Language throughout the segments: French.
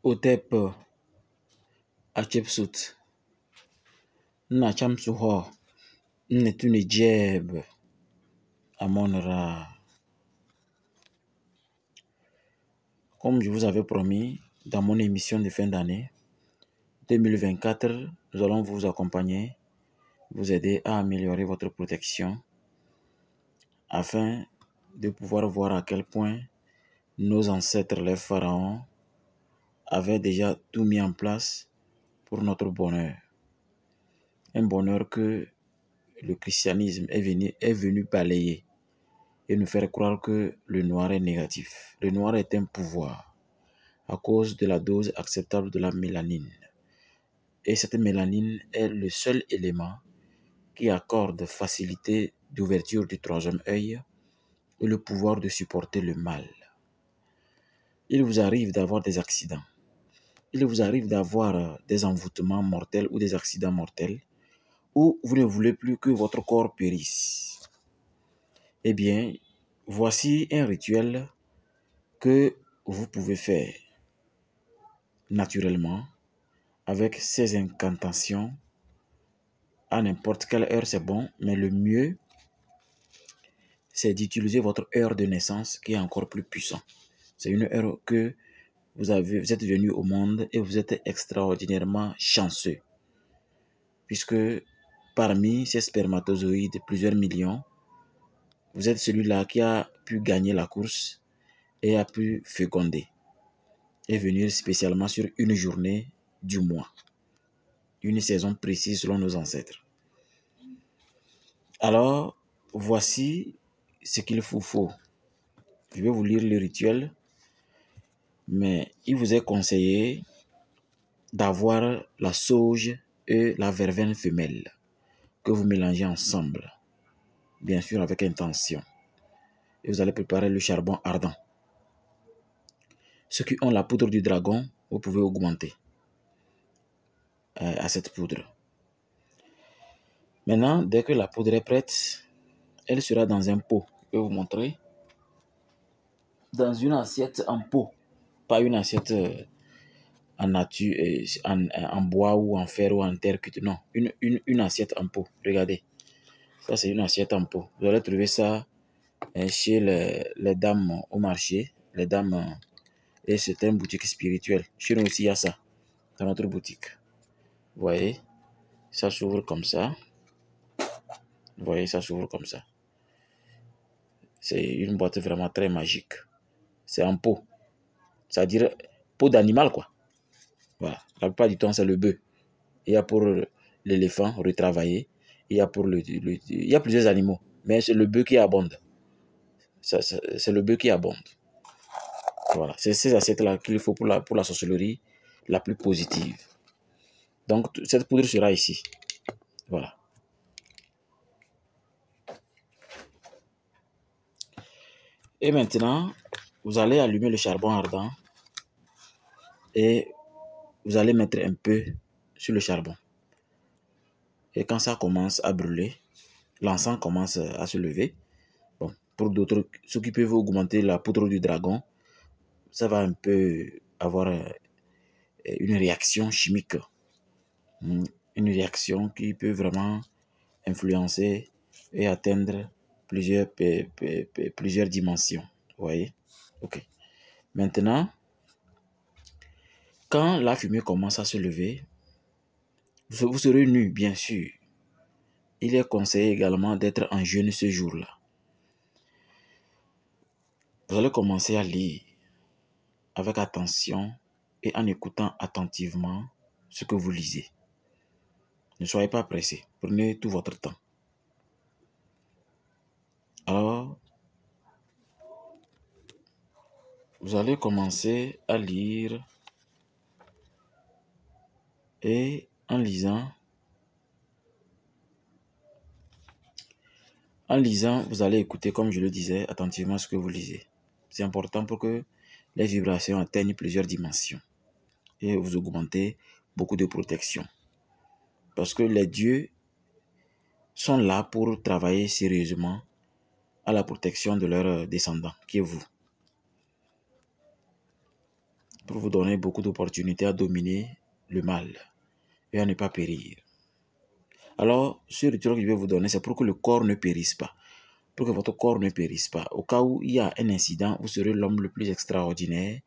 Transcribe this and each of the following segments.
Otep Hatshepsut Nnachamsuho Nnetunejeb Amon-Ra. Comme je vous avais promis dans mon émission de fin d'année 2024, nous allons vous accompagner, vous aider à améliorer votre protection afin de pouvoir voir à quel point nos ancêtres, les pharaons, avaient déjà tout mis en place pour notre bonheur. Un bonheur que le christianisme est venu balayer et nous faire croire que le noir est négatif. Le noir est un pouvoir à cause de la dose acceptable de la mélanine. Et cette mélanine est le seul élément qui accorde facilité d'ouverture du troisième œil et le pouvoir de supporter le mal. Il vous arrive d'avoir des accidents. Il vous arrive d'avoir des envoûtements mortels ou des accidents mortels où vous ne voulez plus que votre corps périsse. Eh bien, voici un rituel que vous pouvez faire naturellement avec ces incantations. À n'importe quelle heure, c'est bon, mais le mieux, c'est d'utiliser votre heure de naissance qui est encore plus puissant. C'est une heure que vous êtes venu au monde et vous êtes extraordinairement chanceux. Puisque parmi ces spermatozoïdes, plusieurs millions, vous êtes celui-là qui a pu gagner la course et a pu féconder. Et venir spécialement sur une journée du mois. Une saison précise selon nos ancêtres. Alors, voici ce qu'il vous faut. Je vais vous lire le rituel. Mais il vous est conseillé d'avoir la sauge et la verveine femelle que vous mélangez ensemble, bien sûr avec intention. Et vous allez préparer le charbon ardent. Ceux qui ont la poudre du dragon, vous pouvez augmenter à cette poudre. Maintenant, dès que la poudre est prête, elle sera dans un pot. Je vais vous montrer. Dans une assiette en pot, pas une assiette en nature, en bois ou en fer ou en terre cuite. Non, une assiette en pot. Regardez. Ça, c'est une assiette en pot. Vous allez trouver ça chez les dames au marché. Les dames, et c'est une boutique spirituelle. Chez nous aussi, il y a ça. Dans notre boutique. Vous voyez, ça s'ouvre comme ça. Vous voyez, ça s'ouvre comme ça. C'est une boîte vraiment très magique. C'est en pot. C'est-à-dire peau d'animal, quoi. Voilà. La plupart du temps, c'est le bœuf. Il y a pour l'éléphant retravaillé. Il y a pour il y a plusieurs animaux. Mais c'est le bœuf qui abonde. C'est le bœuf qui abonde. Voilà. C'est ces assiettes-là qu'il faut pour la sorcellerie la plus positive. Donc, cette poudre sera ici. Voilà. Et maintenant, vous allez allumer le charbon ardent et vous allez mettre un peu sur le charbon. Et quand ça commence à brûler, l'encens commence à se lever. Bon, pour d'autres, ceux qui peuvent augmenter la poudre du dragon, ça va un peu avoir une réaction chimique. Une réaction qui peut vraiment influencer et atteindre plusieurs dimensions. Vous voyez? Ok. Maintenant, quand la fumée commence à se lever, vous serez nu, bien sûr. Il est conseillé également d'être en jeûne ce jour-là. Vous allez commencer à lire avec attention et en écoutant attentivement ce que vous lisez. Ne soyez pas pressé. Prenez tout votre temps. Alors, vous allez commencer à lire et en lisant, vous allez écouter, comme je le disais, attentivement ce que vous lisez. C'est important pour que les vibrations atteignent plusieurs dimensions et vous augmentez beaucoup de protection. Parce que les dieux sont là pour travailler sérieusement à la protection de leurs descendants, qui est vous. pour vous donner beaucoup d'opportunités à dominer le mal et à ne pas périr. Alors, ce rituel que je vais vous donner, c'est pour que le corps ne périsse pas. Pour que votre corps ne périsse pas. Au cas où il y a un incident, vous serez l'homme le plus extraordinaire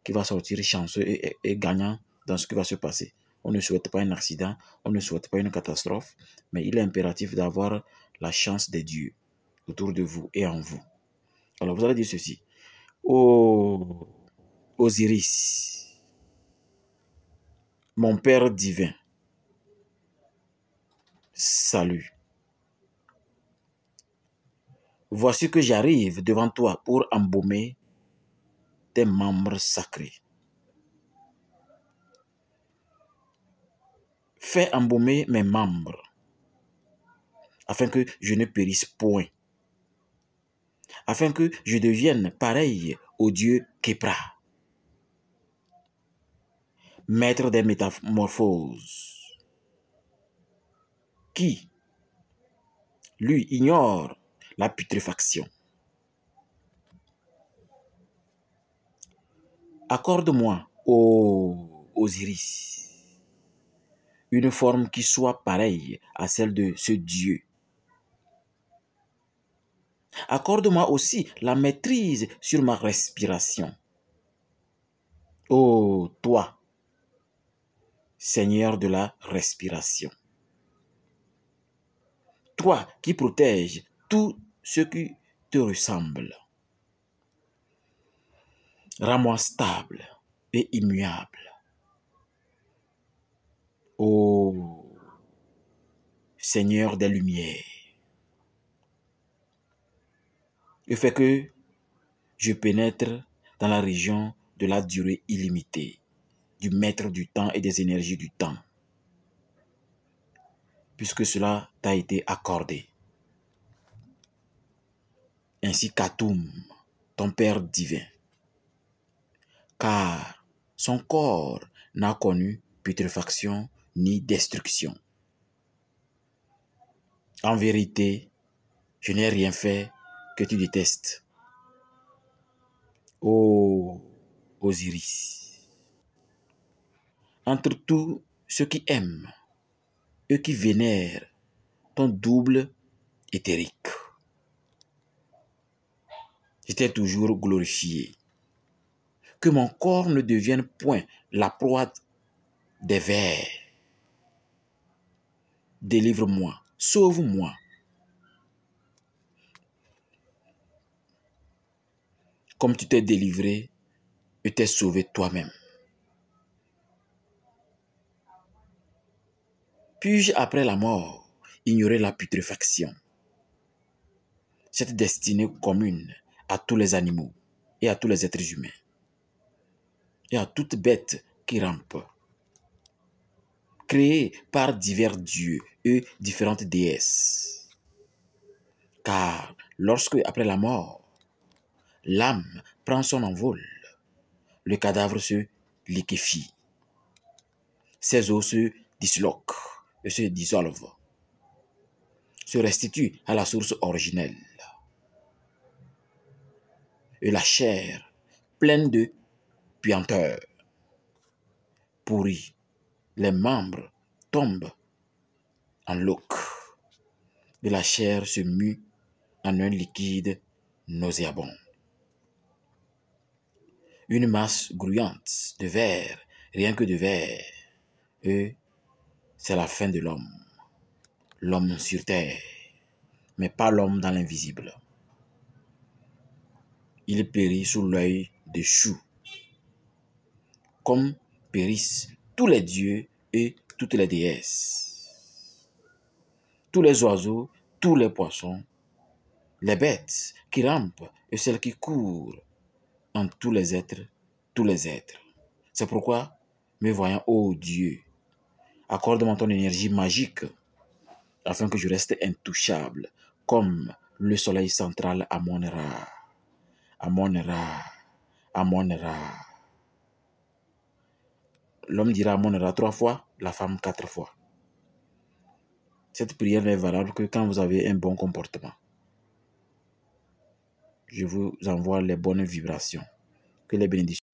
qui va sortir chanceux et gagnant dans ce qui va se passer. On ne souhaite pas un accident, on ne souhaite pas une catastrophe, mais il est impératif d'avoir la chance des dieux autour de vous et en vous. Alors, vous allez dire ceci. Ô Osiris, mon Père divin, salut. Voici que j'arrive devant toi pour embaumer tes membres sacrés. Fais embaumer mes membres, afin que je ne périsse point, afin que je devienne pareil au dieu Khepra, maître des métamorphoses, qui, lui, ignore la putréfaction. Accorde-moi, ô Osiris, une forme qui soit pareille à celle de ce dieu. Accorde-moi aussi la maîtrise sur ma respiration. Ô toi, Seigneur de la respiration. Toi qui protèges tout ce qui te ressemble. Rends-moi stable et immuable. Ô Seigneur des Lumières, et fais que je pénètre dans la région de la durée illimitée, du maître du temps et des énergies du temps, puisque cela t'a été accordé. Ainsi qu'Atum, ton Père divin, car son corps n'a connu putréfaction ni destruction. En vérité, je n'ai rien fait que tu détestes. Ô Osiris, entre tous ceux qui aiment, eux qui vénèrent ton double éthérique, je t'ai toujours glorifié. Que mon corps ne devienne point la proie des vers. Délivre-moi, sauve-moi. Comme tu t'es délivré et t'es sauvé toi-même. Puis-je, après la mort, ignorer la putréfaction, cette destinée commune à tous les animaux et à tous les êtres humains, et à toute bête qui rampe, créée par divers dieux et différentes déesses. Car lorsque, après la mort, l'âme prend son envol, le cadavre se liquéfie, ses os se disloquent et se dissolvent, se restituent à la source originelle. Et la chair, pleine de puanteur, pourrit, les membres tombent en loques, et la chair se mue en un liquide nauséabond. Une masse grouillante de verre, rien que de verre, et c'est la fin de l'homme. L'homme sur terre, mais pas l'homme dans l'invisible. Il périt sous l'œil de Chou, comme périssent tous les dieux et toutes les déesses. Tous les oiseaux, tous les poissons, les bêtes qui rampent et celles qui courent, en tous les êtres, tous les êtres. C'est pourquoi, me voyant, ô Dieu, accorde-moi ton énergie magique, afin que je reste intouchable, comme le soleil central Amon-Ra. Amon-Ra, Amon-Ra. L'homme dira Amon-Ra 3 fois, la femme 4 fois. Cette prière n'est valable que quand vous avez un bon comportement. Je vous envoie les bonnes vibrations. Que les bénédictions